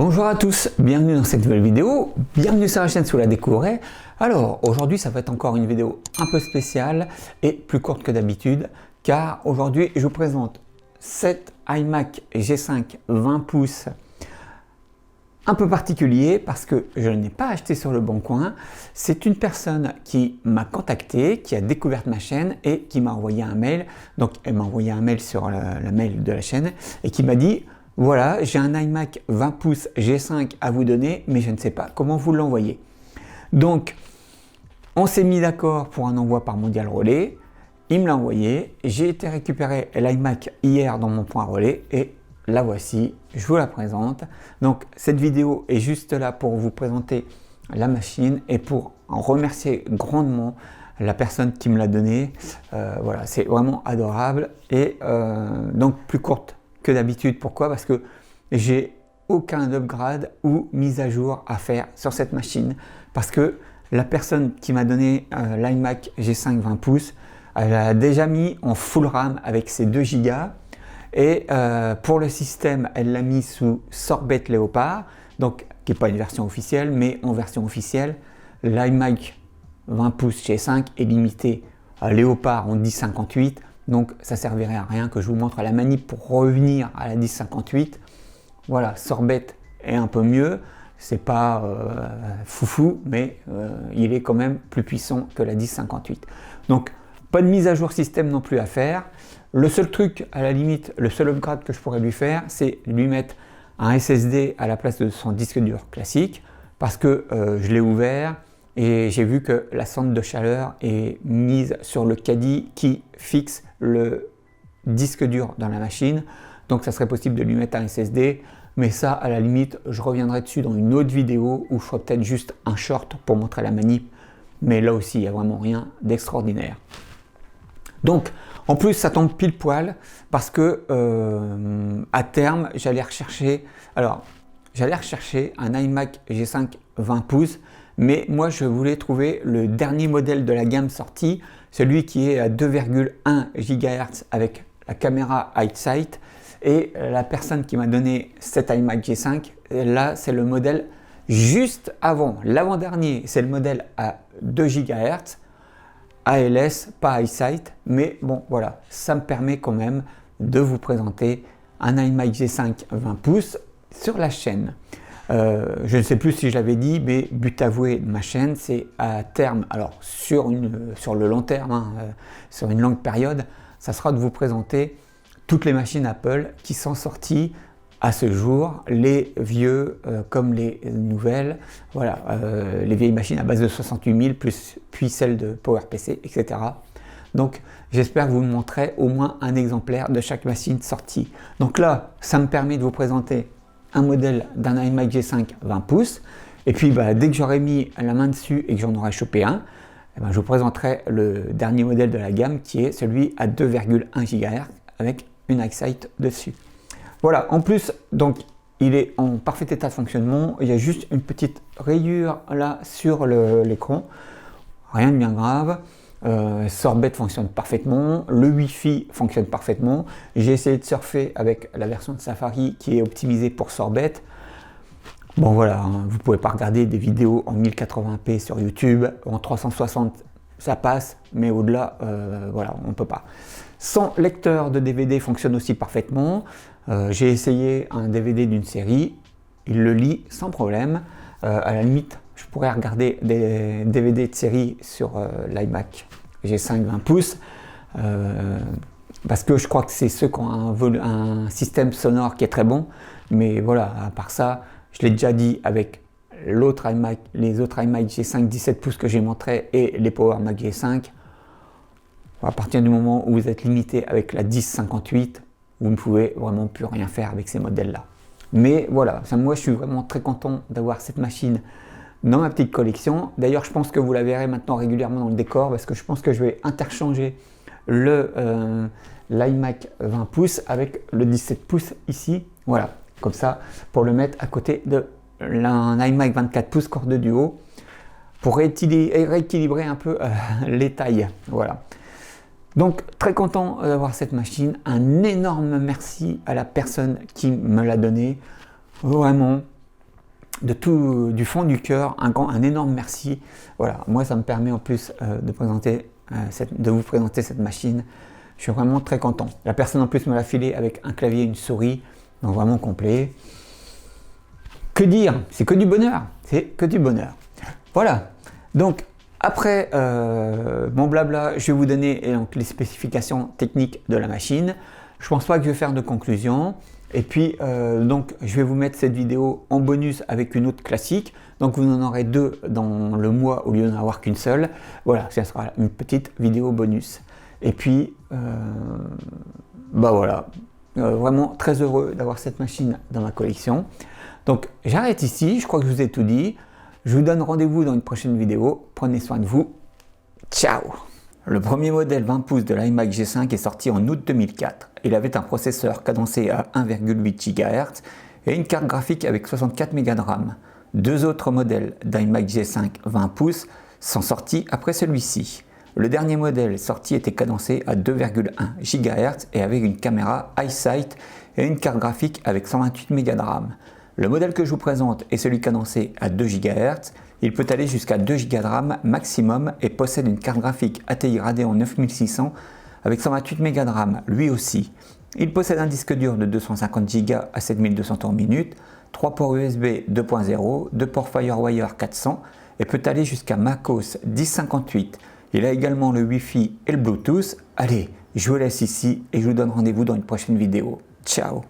Bonjour à tous, bienvenue dans cette nouvelle vidéo, bienvenue sur la chaîne si vous la découvrez. Alors aujourd'hui ça va être encore une vidéo un peu spéciale et plus courte que d'habitude car aujourd'hui je vous présente cet iMac G5 20 pouces un peu particulier parce que je ne l'ai pas acheté sur le bon coin. C'est une personne qui m'a contacté, qui a découvert ma chaîne et qui m'a envoyé un mail. Donc elle m'a envoyé un mail sur le mail de la chaîne et qui m'a dit: voilà, j'ai un iMac 20 pouces G5 à vous donner, mais je ne sais pas comment vous l'envoyer. Donc, on s'est mis d'accord pour un envoi par Mondial Relais. Il me l'a envoyé. J'ai été récupérer l'iMac hier dans mon point relais et la voici. Je vous la présente. Donc, cette vidéo est juste là pour vous présenter la machine et pour en remercier grandement la personne qui me l'a donné. Voilà, c'est vraiment adorable et donc plus courte que d'habitude. Pourquoi? Parce que j'ai aucun upgrade ou mise à jour à faire sur cette machine parce que la personne qui m'a donné l'iMac G5 20 pouces, elle a déjà mis en full RAM avec ses 2 Go et pour le système elle l'a mis sous Sorbet Léopard, donc qui n'est pas une version officielle, mais en version officielle l'iMac 20 pouces G5 est limité à Léopard en 1058. Donc ça servirait à rien que je vous montre la manip pour revenir à la 1058. Voilà, Sorbet est un peu mieux, c'est pas foufou, mais il est quand même plus puissant que la 1058. Donc pas de mise à jour système non plus à faire. Le seul truc, à la limite, le seul upgrade que je pourrais lui faire, c'est lui mettre un SSD à la place de son disque dur classique, parce que je l'ai ouvert et j'ai vu que la sonde de chaleur est mise sur le caddie qui fixe le disque dur dans la machine. Donc ça serait possible de lui mettre un SSD, mais ça à la limite je reviendrai dessus dans une autre vidéo où je ferai peut-être juste un short pour montrer la manip, mais là aussi il n'y a vraiment rien d'extraordinaire. Donc en plus ça tombe pile poil parce que à terme j'allais rechercher un iMac G5 20 pouces, mais moi je voulais trouver le dernier modèle de la gamme sortie, celui qui est à 2,1 GHz avec la caméra iSight. Et la personne qui m'a donné cet iMac G5, là c'est le modèle juste avant, l'avant-dernier, c'est le modèle à 2 GHz, ALS, pas iSight, mais bon voilà, ça me permet quand même de vous présenter un iMac G5 20 pouces sur la chaîne. Je ne sais plus si je l'avais dit, mais but avoué de ma chaîne, c'est à terme, alors sur le long terme, hein, sur une longue période, ça sera de vous présenter toutes les machines Apple qui sont sorties à ce jour, les vieux comme les nouvelles, voilà, les vieilles machines à base de 68 000 puis celles de PowerPC, etc. Donc j'espère que vous me montrerez au moins un exemplaire de chaque machine sortie. Donc là, ça me permet de vous présenter un modèle d'un iMac G5 20 pouces et puis dès que j'aurai mis la main dessus et que j'en aurai chopé un, je vous présenterai le dernier modèle de la gamme qui est celui à 2,1 GHz avec une iSight dessus. Voilà, en plus donc il est en parfait état de fonctionnement, il y a juste une petite rayure là sur l'écran, rien de bien grave. Sorbet fonctionne parfaitement, le Wi-Fi fonctionne parfaitement. J'ai essayé de surfer avec la version de Safari qui est optimisée pour Sorbet. Bon voilà, hein, vous pouvez pas regarder des vidéos en 1080p sur YouTube, en 360 ça passe, mais au-delà, voilà, on peut pas. Son lecteur de DVD fonctionne aussi parfaitement. J'ai essayé un DVD d'une série, il le lit sans problème. À la limite, je pourrais regarder des DVD de série sur l'iMac G5 20 pouces parce que je crois que c'est ceux qui ont un système sonore qui est très bon, mais voilà, à part ça, je l'ai déjà dit avec l'autre iMac, les autres iMac G5 17 pouces que j'ai montré et les Power Mac G5, à partir du moment où vous êtes limité avec la 1058, vous ne pouvez vraiment plus rien faire avec ces modèles là. Mais voilà, moi je suis vraiment très content d'avoir cette machine dans ma petite collection. D'ailleurs je pense que vous la verrez maintenant régulièrement dans le décor parce que je pense que je vais interchanger l'iMac 20 pouces avec le 17 pouces ici, voilà, comme ça, pour le mettre à côté de un iMac 24 pouces corde duo pour rééquilibrer un peu les tailles, voilà. Donc très content d'avoir cette machine, un énorme merci à la personne qui me l'a donné, vraiment du fond du cœur un énorme merci. Voilà, moi ça me permet en plus de vous présenter cette machine. Je suis vraiment très content. La personne en plus me l'a filé avec un clavier et une souris, donc vraiment complet. Que dire? C'est que du bonheur, c'est que du bonheur. Voilà, donc après mon blabla, je vais vous donner donc, les spécifications techniques de la machine. Je pense pas que je vais faire de conclusion. Et puis, donc, je vais vous mettre cette vidéo en bonus avec une autre classique. Donc, vous en aurez deux dans le mois au lieu d'en avoir qu'une seule. Voilà, ça sera une petite vidéo bonus. Et puis, bah voilà, vraiment très heureux d'avoir cette machine dans ma collection. Donc, j'arrête ici. Je crois que je vous ai tout dit. Je vous donne rendez-vous dans une prochaine vidéo. Prenez soin de vous. Ciao! Le premier modèle 20 pouces de l'iMac G5 est sorti en août 2004. Il avait un processeur cadencé à 1,8 GHz et une carte graphique avec 64 Go de RAM. Deux autres modèles d'iMac G5 20 pouces sont sortis après celui-ci. Le dernier modèle sorti était cadencé à 2,1 GHz et avec une caméra iSight et une carte graphique avec 128 Go de RAM. Le modèle que je vous présente est celui cadencé à 2 GHz. Il peut aller jusqu'à 2 Go de RAM maximum et possède une carte graphique ATI Radeon 9600 avec 128 Go de RAM lui aussi. Il possède un disque dur de 250 Go à 7200 tours minute, 3 ports USB 2.0, 2 ports FireWire 400 et peut aller jusqu'à MacOS 1058. Il a également le Wi-Fi et le Bluetooth. Allez, je vous laisse ici et je vous donne rendez-vous dans une prochaine vidéo. Ciao!